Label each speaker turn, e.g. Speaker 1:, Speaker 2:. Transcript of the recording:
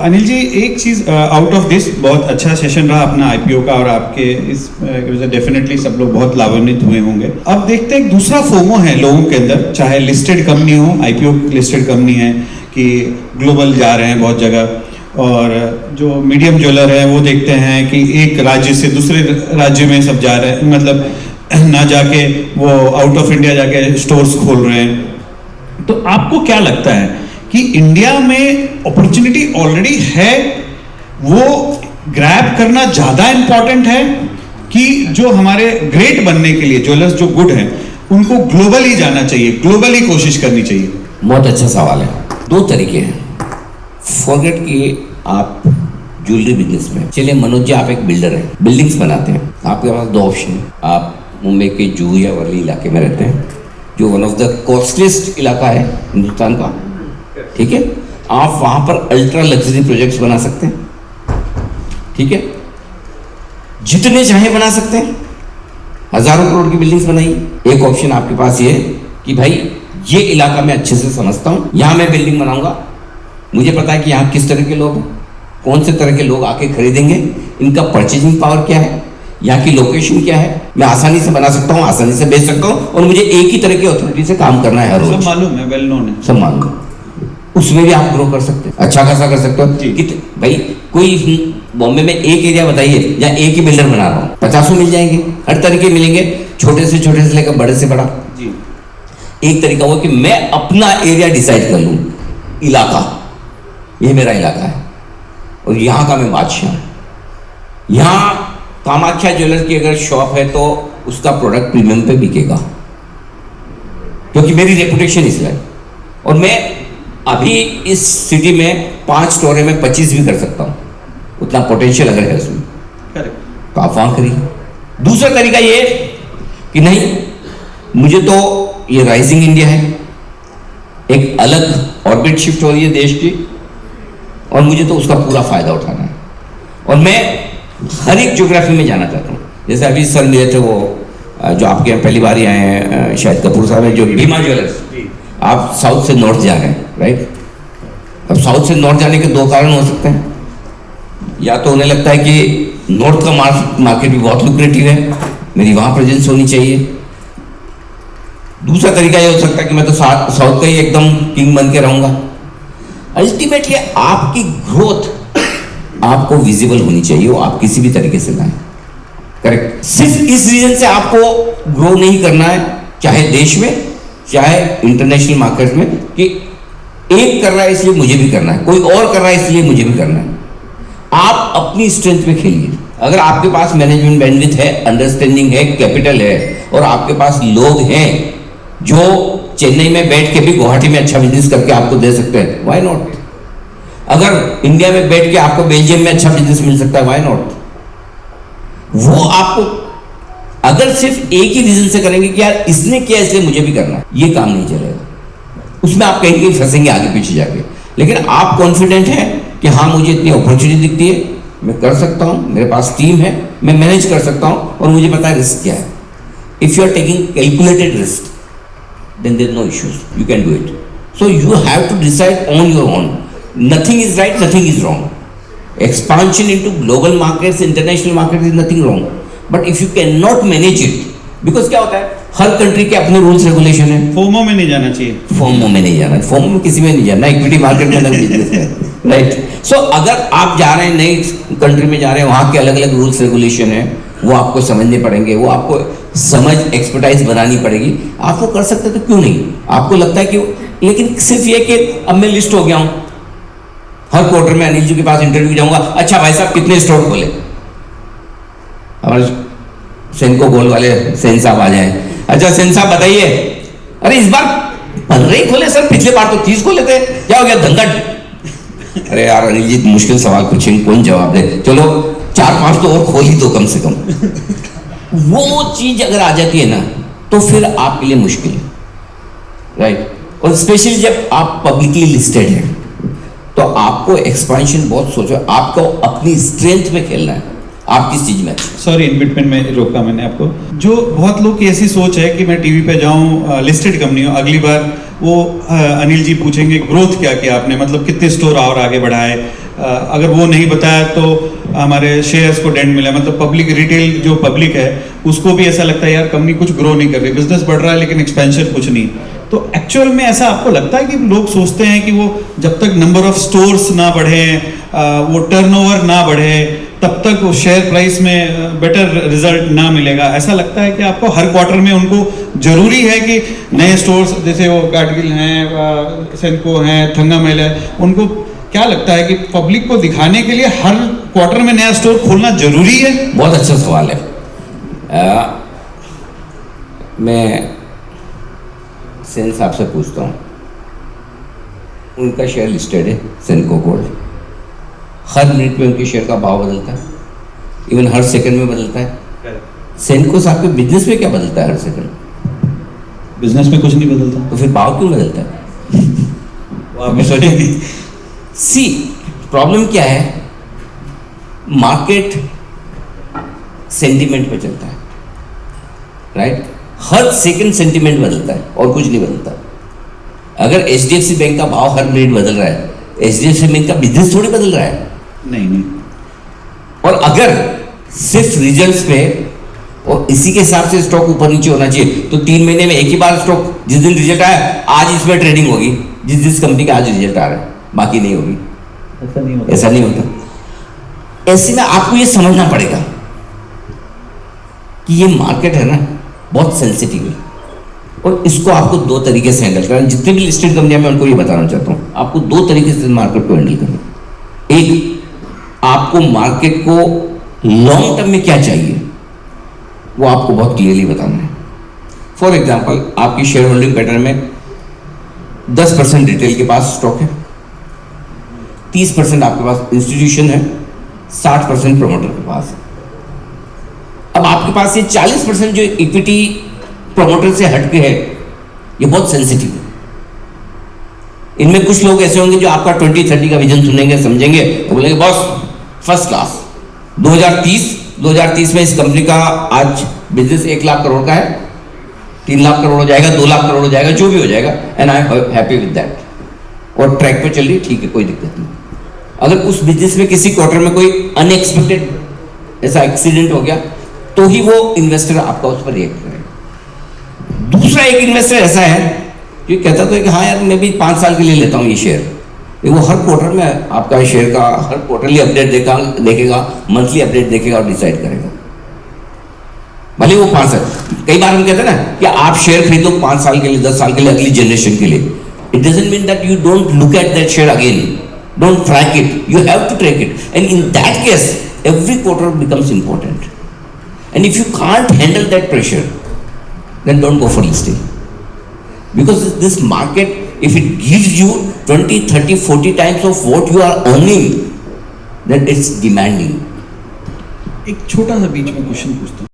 Speaker 1: अनिल जी, एक चीज out of this, बहुत अच्छा सेशन रहा अपना आईपीओ का और आपके इस डेफिनेटली सब लोग बहुत लाभान्वित हुए होंगे। अब देखते हैं एक दूसरा फोमो है लोगों के अंदर, चाहे लिस्टेड कंपनी हो, आईपीओ लिस्टेड कंपनी है कि ग्लोबल जा रहे हैं बहुत जगह, और जो मीडियम ज्वेलर है वो देखते हैं कि एक राज्य से दूसरे राज्य में सब जा रहे हैं, मतलब ना जाके वो आउट ऑफ इंडिया जाके स्टोर्स खोल रहे हैं। तो आपको क्या लगता है कि इंडिया में अपॉर्चुनिटी ऑलरेडी है, वो ग्रैब करना ज्यादा इंपॉर्टेंट है कि जो हमारे ग्रेट बनने के लिए ज्वेलर्स जो गुड हैं उनको ग्लोबली जाना चाहिए, ग्लोबली कोशिश करनी चाहिए?
Speaker 2: बहुत अच्छा सवाल है। दो तरीके हैं। फॉरगेट कि आप ज्वेलरी बिजनेस में, चलिए मनोज जी आप एक बिल्डर हैं, बिल्डिंग्स बनाते हैं, आपके पास दो ऑप्शन है। आप मुंबई के जुहू या वर्ली इलाके में रहते हैं, जो वन ऑफ द कॉस्टलीस्ट इलाका है हिंदुस्तान का, ठीक है। आप वहां पर अल्ट्रा लग्जरी प्रोजेक्ट्स बना सकते हैं, ठीक है, जितने चाहे बना सकते हैं, हजारों करोड़ की बिल्डिंग्स बनाइए। एक ऑप्शन आपके पास ये है कि भाई ये इलाका मैं अच्छे से समझता हूं, यहां मैं बिल्डिंग बनाऊंगा, मुझे पता है कि यहाँ किस तरह के लोग हैं, कौन से तरह के लोग आके खरीदेंगे, इनका परचेजिंग पावर क्या है, यहाँ की लोकेशन क्या है, मैं आसानी से बना सकता हूँ, आसानी से बेच सकता हूँ, और मुझे एक ही तरह की अथॉरिटी से काम करना है हर रोज।
Speaker 1: सब मालूम है, वेल नोन है,
Speaker 2: सब मालूम है। उसमें भी आप ग्रो कर सकते हैं, अच्छा खासा कर सकते हो। भाई कोई बॉम्बे में एक एरिया बताइए या एक ही बिल्डर बना रहा हूँ, 50 मिल जाएंगे, हर तरीके मिलेंगे, छोटे से लेकर बड़े से बड़ा।
Speaker 1: जी। एक
Speaker 2: तरीका वो कि मैं अपना एरिया डिसाइड कर लूँ, इलाका, ये मेरा इलाका है और यहाँ का मैं बादशाह हूँ। यहाँ कामाख्या ज्वेलर्स की अगर शॉप है तो उसका प्रोडक्ट प्रीमियम पे बिकेगा, क्योंकि मेरी रेपुटेशन इसलिए, और मैं अभी इस सिटी में 5 स्टोर है, मैं 25 भी कर सकता हूँ, उतना पोटेंशियल अगर है उसमें, तो आप वहां करिए। दूसरा तरीका ये कि नहीं, मुझे तो ये राइजिंग इंडिया है, एक अलग ऑर्बिट शिफ्ट हो रही है देश की, और मुझे तो उसका पूरा फायदा उठाना है, और मैं हर एक ज्योग्राफी में जाना चाहता हूँ। जैसे अभी सर मिले थे वो जो आपके यहाँ पहली बार ही आए हैं, शायद कपूर साहब है, जो भीमा ज्वेलर्स, आप साउथ से नॉर्थ जा रहे हैं, राइट। अब साउथ से नॉर्थ जाने के दो कारण हो सकते हैं, या तो उन्हें लगता है कि नॉर्थ का मार्केट भी बहुत लुक्रेटिव है, मेरी वहाँ प्रेजेंस होनी चाहिए। दूसरा तरीका ये हो सकता है कि मैं तो साउथ का ही एकदम किंग बन के रहूँगा। अल्टीमेटली आपकी ग्रोथ आपको विजिबल होनी चाहिए, वो आप किसी भी तरीके से लाएं, करेक्ट। सिर्फ इस रीजन से आपको ग्रो नहीं करना है, चाहे देश में चाहे इंटरनेशनल मार्केट में, कि एक कर रहा है इसलिए मुझे भी करना है, कोई और कर रहा है इसलिए मुझे भी करना है। आप अपनी स्ट्रेंथ पे खेलिए। अगर आपके पास मैनेजमेंट बैंडविड्थ है, अंडरस्टैंडिंग है, कैपिटल है, और आपके पास लोग हैं जो चेन्नई में बैठ के भी गुवाहाटी में अच्छा बिजनेस करके आपको दे सकते हैं, व्हाई नॉट। अगर इंडिया में बैठ के आपको बेल्जियम में अच्छा बिजनेस मिल सकता है, व्हाई नॉट। वो आपको अगर सिर्फ एक ही रीजन से करेंगे कि यार इसने किया इसलिए मुझे भी करना है, ये काम नहीं चलेगा, उसमें आप कहीं कहीं फंसेंगे आगे पीछे जाके। लेकिन आप कॉन्फिडेंट हैं कि हाँ मुझे इतनी अपॉर्चुनिटी दिखती है, मैं कर सकता हूँ, मेरे पास टीम है, मैं मैनेज कर सकता हूँ, और मुझे पता है रिस्क क्या है। If you are taking calculated risk, then there is no issues, you can do it. So you have to decide on your own. Nothing is right, nothing is wrong. Expansion into global markets, international markets is nothing wrong. But if you cannot manage it, because क्या होता है, हर country के अपने rules regulation है।
Speaker 1: FOMO में नहीं जाना चाहिए,
Speaker 2: फोमो में नहीं जाना, फोमो में किसी में नहीं जाना, इक्विटी मार्केट में अलग बिजनेस है, राइट। सो अगर आप जा रहे हैं नई कंट्री में जा रहे हैं, वहाँ के अलग अलग रूल्स रेगुलेशन है, वो आपको समझने पड़ेंगे, वो आपको समझ एक्सपर्टाइज बनानी पड़ेगी। आप वो कर सकते तो क्यों नहीं, आपको लगता है कि, लेकिन सिर्फ ये कि अब मैं लिस्ट हो गया हूं, हर क्वार्टर में अनिल जी के पास इंटरव्यू जाऊंगा, अच्छा भाई साहब कितने स्टोर खोले, हमारे सेनको गोल वाले सेन साहब आ जाए, अच्छा सेन साहब बताइए, अरे इस बार 15 ही खोले सर, पिछले बार तो 30 खोले थे, क्या हो गया धंधा। अरे यार अनिल जी मुश्किल सवाल पूछेंगे, कौन जवाब दे, चलो 4-5 तो और खोल ही दो कम से कम। वो चीज अगर आ जाती है ना, तो फिर आपके लिए मुश्किल है, राइट। और स्पेशली जब आप पब्लिकली लिस्टेड हैं, तो आपको एक्सपेंशन बहुत सोचो, आपको अपनी स्ट्रेंथ में खेलना है, आप किस चीज में।
Speaker 1: सॉरी इन बिटवीन में रोका मैंने आपको। जो बहुत लोग की ऐसी सोच है कि मैं टीवी पे जाऊं, लिस्टेड कंपनी हो, अगली बार वो अनिल जी पूछेंगे ग्रोथ क्या किया आपने, मतलब कितने स्टोर और आगे बढ़ाए, अगर वो नहीं बताया तो हमारे शेयर्स को डेंट मिला, मतलब पब्लिक रिटेल जो पब्लिक है उसको भी ऐसा लगता है यार कंपनी कुछ ग्रो नहीं कर रही, बिजनेस बढ़ रहा है लेकिन एक्सपेंशन कुछ नहीं। तो एक्चुअल में ऐसा आपको लगता है कि लोग सोचते हैं कि वो जब तक नंबर ऑफ स्टोर्स ना बढ़े, वो टर्नओवर ना बढ़े, तब तक वो शेयर प्राइस में बेटर रिजल्ट ना मिलेगा? ऐसा लगता है कि आपको हर क्वार्टर में उनको जरूरी है कि नए स्टोर्स जैसे वो गाडगिल हैं, सेंको हैं, थंगामेल है, उनको क्या लगता है कि पब्लिक को दिखाने के लिए हर क्वार्टर में नया स्टोर खोलना जरूरी है?
Speaker 2: बहुत अच्छा सवाल है। मैं सेन साहब से पूछता हूँ, उनका शेयर लिस्टेड है सेनको गोल्ड, हर मिनट में उनके शेयर का भाव बदलता है, इवन हर सेकंड में बदलता है। सेनको साहब के बिजनेस में क्या बदलता है हर सेकंड?
Speaker 1: बिजनेस में कुछ नहीं बदलता,
Speaker 2: तो फिर भाव क्यों बदलता है?
Speaker 1: वो आप सोचे नहीं।
Speaker 2: सी प्रॉब्लम क्या है, मार्केट सेंटिमेंट पे चलता है, राइट? हर सेकंड सेंटिमेंट बदलता है और कुछ नहीं बदलता। अगर एचडीएफसी बैंक का भाव हर मिनट बदल रहा है, एचडीएफसी बैंक का बिजनेस थोड़ी बदल रहा है।
Speaker 1: नहीं।
Speaker 2: और अगर सिर्फ रिजल्ट्स पे और इसी के हिसाब से स्टॉक ऊपर नीचे होना चाहिए, तो 3 महीने में एक ही बार स्टॉक, जिस दिन रिजल्ट आया आज इसमें ट्रेडिंग होगी, जिस कंपनी का आज रिजल्ट आ रहा है, बाकी नहीं होगी। ऐसा नहीं होता। ऐसे में आपको ये समझना पड़ेगा कि ये मार्केट है ना बहुत सेंसिटिव है, और इसको आपको 2 तरीके से हैंडल करना। जितनी भी लिस्टेड कंपनियां, मैं उनको ये बताना चाहता हूँ, आपको 2 तरीके से मार्केट को हैंडल करना। एक, आपको मार्केट को लॉन्ग टर्म में क्या चाहिए वो आपको बहुत क्लियरली बताना है। फॉर एग्जाम्पल, आपकी शेयर होल्डिंग पैटर्न में 10% रिटेल के पास स्टॉक है, 30% आपके पास इंस्टीट्यूशन है, 60% प्रमोटर के पास है। अब आपके पास ये 40% जो इक्विटी प्रमोटर से हटके है, ये बहुत सेंसिटिव है। इनमें कुछ लोग ऐसे होंगे जो आपका 2030 का विजन सुनेंगे, समझेंगे और बोलेंगे बॉस फर्स्ट क्लास, 2030 में इस कंपनी का आज बिजनेस 1 लाख करोड़ का है, 3 लाख करोड़ हो जाएगा, 2 लाख करोड़ हो जाएगा, जो भी हो जाएगा, and I am happy with that, और ट्रैक पे चल रही, ठीक है, कोई दिक्कत नहीं। अगर उस बिजनेस में किसी क्वार्टर में कोई अनएक्सपेक्टेड ऐसा एक्सीडेंट हो गया, तो ही वो इन्वेस्टर आपका उस पर रिएक्ट करेगा। दूसरा एक इन्वेस्टर ऐसा है जो कहता तो है कि हाँ यार मैं भी 5 साल के लिए लेता हूँ ये शेयर, वो हर क्वार्टर में आपका शेयर का हर क्वार्टरली अपडेट देखेगा, मंथली अपडेट देखेगा और डिसाइड करेगा, भले वो 5 साल। कई बार हम कहते हैं ना कि आप शेयर खरीदो 5 साल के लिए, 10 साल के लिए, अगली जनरेशन के लिए। It doesn't mean that you don't look at that share again, don't track it, you have to track it, and in that case every quarter becomes important, and if you can't handle that pressure, then don't go for listing, because this market, if it gives you 20, 30, 40 times of what you are earning, then it's demanding.
Speaker 1: एक छोटा सा बीच में question पूछता हूँ।